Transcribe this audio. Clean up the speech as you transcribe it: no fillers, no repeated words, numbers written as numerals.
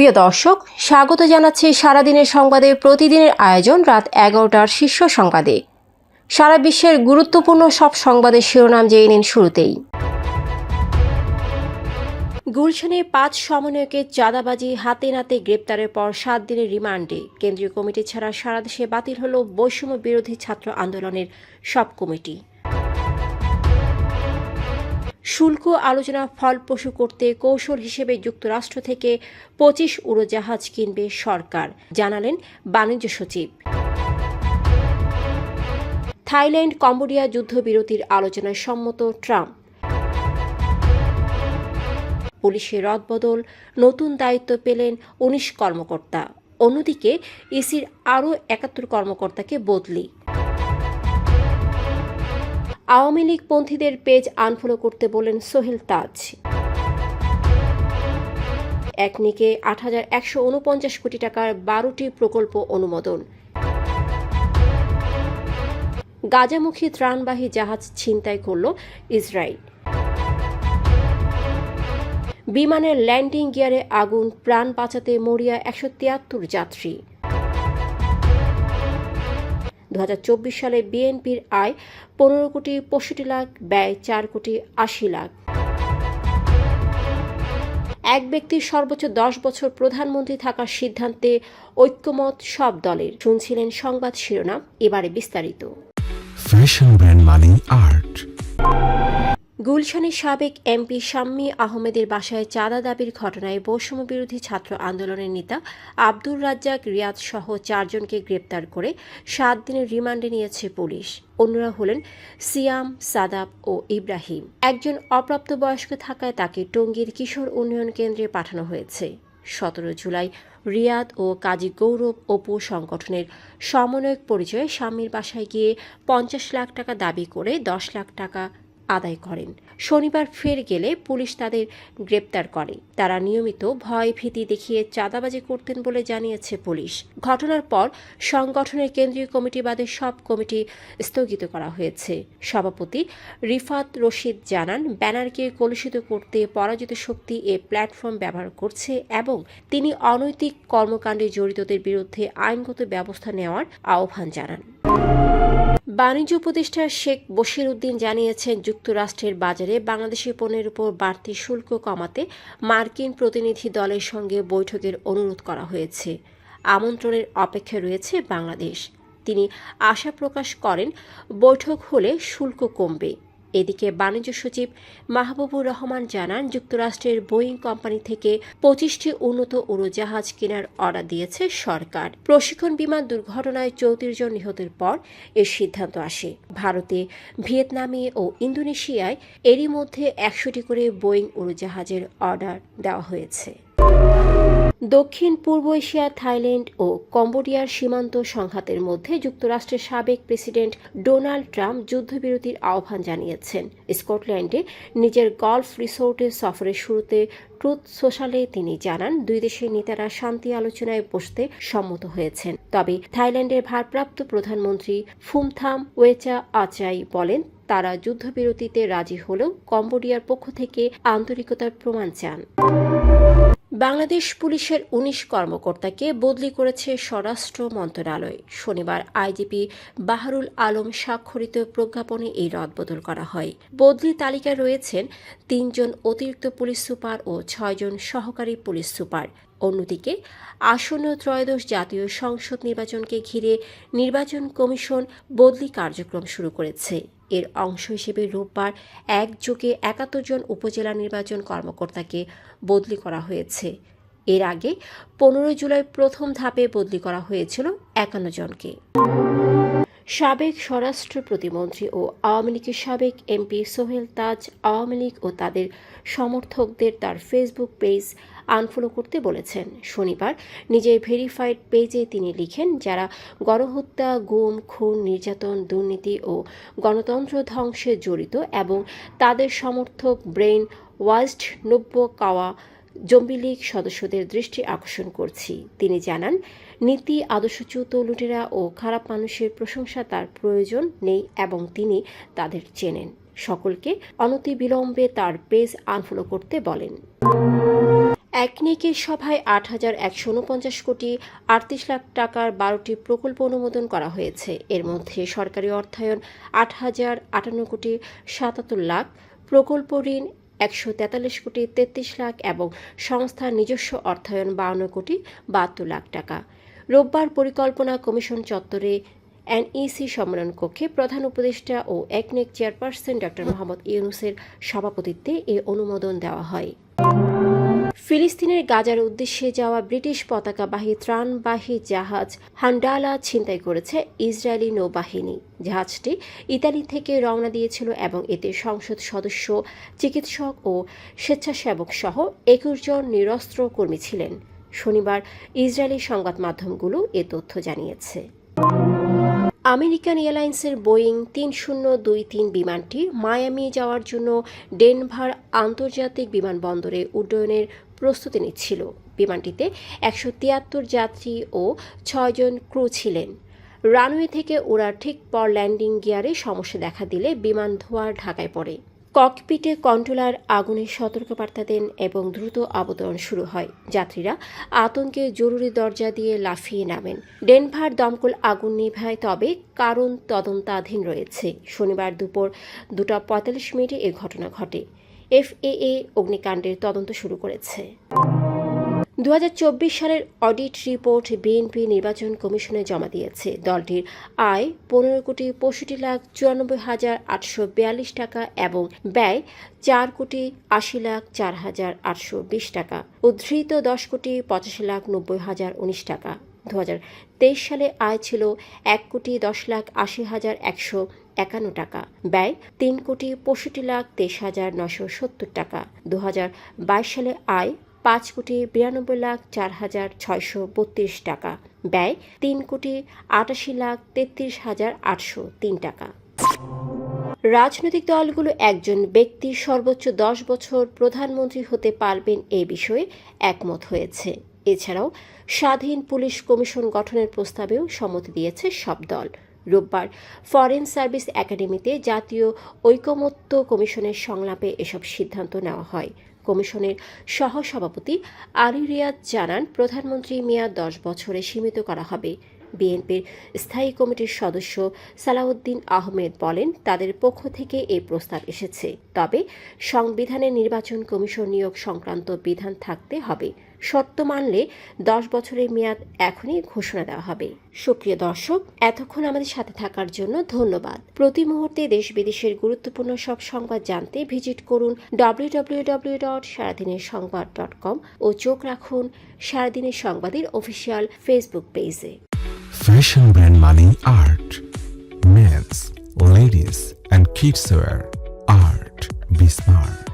প্রিয় দর্শক, স্বাগত জানাচ্ছি সারাদিনের সংবাদে প্রতিদিনের আয়োজন রাত 11টার শীর্ষ সংবাদে। সারা বিশ্বের গুরুত্বপূর্ণ সব সংবাদের শিরোনাম জেনে নিন শুরুতেই। গুলশানে 5 সমন্বয়কের চাঁদাবাজি হাতে নাতে গ্রেপ্তারের পর 7 দিনের রিমান্ডে কেন্দ্রীয় কমিটি ছাড়া সারা দেশে বাতিল হল বৈষম্য বিরোধী ছাত্র আন্দোলনের সব কমিটি। শুল্ক আলোচনা ফলপ্রসূ করতে কৌশল হিসেবে যুক্তরাষ্ট্র থেকে 25 উড়োজাহাজ কিনবে সরকার, জানালেন বাণিজ্য সচিব। থাইল্যান্ড কম্বোডিয়া যুদ্ধবিরতির আলোচনায় সম্মত ট্রাম্প। পুলিশের রদবদল, নতুন দায়িত্ব পেলেন 19 কর্মকর্তা। অন্যদিকে ইসির আরও 71 কর্মকর্তাকে বদলি। আওয়ামী লীগ পন্থীদের পেজ আনফলো করতে বলেন সোহেল তাজ। একনিকে 8,149 কোটি টাকার 12টি প্রকল্প অনুমোদন। গাজামুখী ত্রাণবাহী জাহাজ ছিনতাই করল ইসরায়েল। বিমানের ল্যান্ডিং গিয়ারে আগুন, প্রাণ বাঁচাতে মরিয়া 173 যাত্রী। 2024 সালে বিএনপির আয় 15 কোটি 65 লাখ, ব্যয় 4 কোটি 80 লাখ। এক ব্যক্তির সর্বোচ্চ 10 বছর প্রধানমন্ত্রী থাকার সিদ্ধান্তে ঐক্যমত সব দলের। শুনছিলেন সংবাদ শিরোনাম, এবারে বিস্তারিত। ফ্যাশন ব্র্যান্ড মানে আর্ট। গুলশানের সাবেক এমপি শাম্মী আহমেদের বাসায় চাঁদা দাবির ঘটনায় বৈষম্য বিরোধী ছাত্র আন্দোলনের নেতা আব্দুর রাজ্জাক রিয়াদ সহ 4 জনকে গ্রেপ্তার করে 7 দিনের রিমান্ডে নিয়েছে পুলিশ। অন্যরা হলেন সিয়াম, সাদাব ও ইব্রাহিম। একজন অপ্রাপ্তবয়স্ক থাকায় তাকে টঙ্গীর কিশোর উন্নয়ন কেন্দ্রে পাঠানো হয়েছে। 17 জুলাই রিয়াদ ও কাজী গৌরব অপু সংগঠনের সমন্বয়ক পরিচয়ে শাম্মীর বাসায় গিয়ে 50 লাখ টাকা দাবি করে 10 লাখ টাকা আদায় করেন। শনিবার ফের গেলে পুলিশ তাদের গ্রেপ্তার করে। তারা নিয়মিত ভয় ভীতি দেখিয়ে চাঁদাবাজি করতেন বলে জানিয়েছে পুলিশ। ঘটনার পর সংগঠনের কেন্দ্রীয় কমিটি বাদে সব কমিটি স্থগিত করা হয়েছে। সভাপতি রিফাত রশিদ জানান, ব্যানারকে কলুষিত করতে পরাজিত শক্তি এ প্ল্যাটফর্ম ব্যবহার করছে এবং তিনি অনৈতিক কর্মকাণ্ডে জড়িতদের বিরুদ্ধে আইনগত ব্যবস্থা নেওয়ার আহ্বান জানান। বাণিজ্য উপদেষ্টা শেখ বশির উদ্দিন জানিয়েছেন, যুক্তরাষ্ট্রের বাজারে বাংলাদেশি পণ্যের উপর বাড়তি শুল্ক কমাতে মার্কিন প্রতিনিধি দলের সঙ্গে বৈঠকের অনুরোধ করা হয়েছে। আমন্ত্রণের অপেক্ষায় রয়েছে বাংলাদেশ। তিনি আশা প্রকাশ করেন, বৈঠক হলে শুল্ক কমবে। এদিকে বাণিজ্য সচিব মাহবুবুর রহমান জানান, যুক্তরাষ্ট্রের বোয়িং কোম্পানি থেকে 25টি উন্নত উড়োজাহাজ কেনার অর্ডার দিয়েছে সরকার। প্রশিক্ষণ বিমান দুর্ঘটনায় 34 জন নিহতের পর এর সিদ্ধান্ত আসে। ভারতে, ভিয়েতনামে ও ইন্দোনেশিয়ায় এরই মধ্যে 100টি করে বোয়িং উড়োজাহাজের অর্ডার দেওয়া হয়েছে। দক্ষিণ পূর্ব এশিয়া, থাইল্যান্ড ও কম্বোডিয়ার সীমান্ত সংঘাতের মধ্যে যুক্তরাষ্ট্রের সাবেক প্রেসিডেন্ট ডোনাল্ড ট্রাম্প যুদ্ধবিরতির আহ্বান জানিয়েছেন। স্কটল্যান্ডে নিজের গলফ রিসোর্টের সফরের শুরুতে ট্রুথ সোশ্যালে তিনি জানান, দুই দেশের নেতারা শান্তি আলোচনায় বসতে সম্মত হয়েছেন। তবে থাইল্যান্ডের ভারপ্রাপ্ত প্রধানমন্ত্রী ফুমথাম ওয়েচা আচাই বলেন, তারা যুদ্ধবিরতিতে রাজি হলেও কম্বোডিয়ার পক্ষ থেকে আন্তরিকতার প্রমাণ চান। বাংলাদেশ পুলিশের 19 কর্মকর্তাকে বদলি করেছে স্বরাষ্ট্র মন্ত্রণালয়। শনিবার আইজিপি বাহারুল আলম স্বাক্ষরিত প্রজ্ঞাপনে এই রদবদল করা হয়। বদলি তালিকায় রয়েছেন 3 জন অতিরিক্ত পুলিশ সুপার ও 6 জন সহকারী পুলিশ সুপার। অন্যদিকে আসন্ন ত্রয়োদশ জাতীয় সংসদ নির্বাচনকে ঘিরে নির্বাচন কমিশন বদলি কার্যক্রম শুরু করেছে। এর অংশ হিসেবে রোববার একযোগে 71 জন উপজেলা নির্বাচন কর্মকর্তাকে বদলি করা হয়েছে। এর আগে 15 জুলাই প্রথম ধাপে বদলি করা হয়েছিল 51 জনকে। সাবেক স্বরাষ্ট্র প্রতিমন্ত্রী ও আওয়ামী লীগের সাবেক এমপি সোহেল তাজ আওয়ামী লীগ ও তাদের সমর্থকদের তার ফেসবুক পেজ আনফলো করতে বলেছেন। শনিবার নিজের ভেরিফাইড পেজে তিনি লিখেন, যারা গণহত্যা, গুম, খুন, নির্যাতন, দুর্নীতি ও গণতন্ত্র ধ্বংসে জড়িত এবং তাদের সমর্থক ব্রেইন ওয়াশড নব্য কাওয়া জঙ্গি লীগ সদস্যদের দৃষ্টি আকর্ষণ করছি। তিনি জানান, নীতি আদর্শচ্যুত লুটেরা ও খারাপ মানুষের প্রশংসা তার প্রয়োজন নেই এবং তিনি তাদের চেনেন। সকলকে অনতিবিলম্বে তার পেজ আনফলো করতে বলেন। একনেকের সভায় ৮,১৪৯ কোটি ৩৮ লাখ টাকার ১২টি প্রকল্প অনুমোদন করা হয়েছে। এর মধ্যে সরকারি অর্থায়ন ৮,০৫৮ কোটি ৭৭ লাখ, প্রকল্প ঋণ ১৪৩ কোটি ৩৩ লাখ এবং সংস্থার নিজস্ব অর্থায়ন ৫২ কোটি ৭২ লাখ টাকা। রোববার পরিকল্পনা কমিশন চত্বরে এনইসি সম্মেলন কক্ষে প্রধান উপদেষ্টা ও একনেক চেয়ারপারসন ডক্টর মোহাম্মদ ইউনূসের সভাপতিত্বে এ অনুমোদন দেওয়া হয়। ফিলিস্তিনের গাজার উদ্দেশ্যে যাওয়া ব্রিটিশ পতাকাবাহী ত্রাণবাহী জাহাজ হান্ডালা ছিনতাই করেছে ইসরায়েলি নৌবাহিনী। জাহাজটি ইতালি থেকে রওনা দিয়েছিল এবং এতে সংসদ সদস্য, চিকিৎসক ও স্বেচ্ছাসেবক সহ ২১ জন নিরস্ত্র কর্মী ছিলেন। শনিবার ইসরায়েলি সংবাদ মাধ্যমগুলো এ তথ্য জানিয়েছে। আমেরিকান এয়ারলাইন্সের বোয়িং ৩০২৩ বিমানটি মায়ামি যাওয়ার জন্য ডেনভার আন্তর্জাতিক বিমানবন্দরে উড্ডয়নের প্রস্তুতি নিচ্ছিল। বিমানটিতে ১৭৩ যাত্রী ও ৬ জন ক্রু ছিলেন। রানওয়ে থেকে ওড়ার ঠিক পর ল্যান্ডিং গিয়ারে সমস্যা দেখা দিলে বিমান ধোঁয়ার ঢাকায় পড়ে। ককপিটে কন্ট্রোলার আগুনের সতর্কবার্তা দেন এবং দ্রুত অবতরণ শুরু হয়। যাত্রীরা আতঙ্কে জরুরি দরজা দিয়ে লাফিয়ে নামেন। ডেনভার দমকল আগুন নিভায়, তবে কারণ তদন্তাধীন রয়েছে। শনিবার দুপুর 2:45 এ ঘটনা ঘটে। এফএএ অগ্নিকাণ্ডের তদন্ত শুরু করেছে। ২০২৪ সালের অডিট রিপোর্ট বিএনপি নির্বাচন কমিশনে জমা দিয়েছে। দলটির আয় ১৫ কোটি ৬৫ লাখ ৯৪ হাজার ৮৪২ টাকা এবং ব্যয় ৪ কোটি ৮০ লাখ ৪ হাজার ৮২০ টাকা। উদ্ধৃত ১০ কোটি ৮৫ লাখ ৯০ হাজার ১৯ টাকা। ২০২৩ সালে আয় ছিল ১ কোটি ১০ লাখ ৮০ হাজার ১৫১ টাকা। ব্যয় ৩ কোটি ৬৫ লাখ ২৩ হাজার ৯৭০ টাকা। ২০২২ সালে আয় ৫ কোটি ৯২ লাখ ৪ হাজার ৬৩২ টাকা। ব্যয় ৩ কোটি ৮৮ লাখ ৩৩ হাজার ৮০৩ টাকা। রাজনৈতিক দলগুলো একজন ব্যক্তি সর্বোচ্চ ১০ বছর প্রধানমন্ত্রী হতে পারবেন এ বিষয়ে একমত হয়েছে। এছাড়াও স্বাধীন পুলিশ কমিশন গঠনের প্রস্তাবেও সম্মতি দিয়েছে সব দল। রোববার ফরেন সার্ভিস একাডেমিতে জাতীয় ঐকমত্য কমিশনের সংলাপে এসব সিদ্ধান্ত নেওয়া হয়। কমিশনের সহসভাপতি আলী রিয়াদ জানান, প্রধানমন্ত্রী মেয়াদ ১০ বছরে সীমিত করা হবে। বিএনপির স্থায়ী কমিটির সদস্য সালাউদ্দিন আহমেদ বলেন, তাদের পক্ষ থেকে এই প্রস্তাব এসেছে, তবে সংবিধানে নির্বাচন কমিশন নিয়োগ সংক্রান্ত বিধান থাকতে হবে। শর্ত মানলে ১০ বছরের মেয়াদ এখনই ঘোষণা দেওয়া হবে। সুপ্রিয় দর্শক, এতক্ষণ আমাদের সাথে থাকার জন্য ধন্যবাদ। প্রতি মুহূর্তে দেশ বিদেশের গুরুত্বপূর্ণ সব সংবাদ জানতে ভিজিট করুন www.সারাদিনেরসংবাদ.com ও চোখ রাখুন সারাদিনের সংবাদের অফিসিয়াল ফেসবুক পেজে। Fashion brand money art. Men's, ladies and kids wear art. Be smart.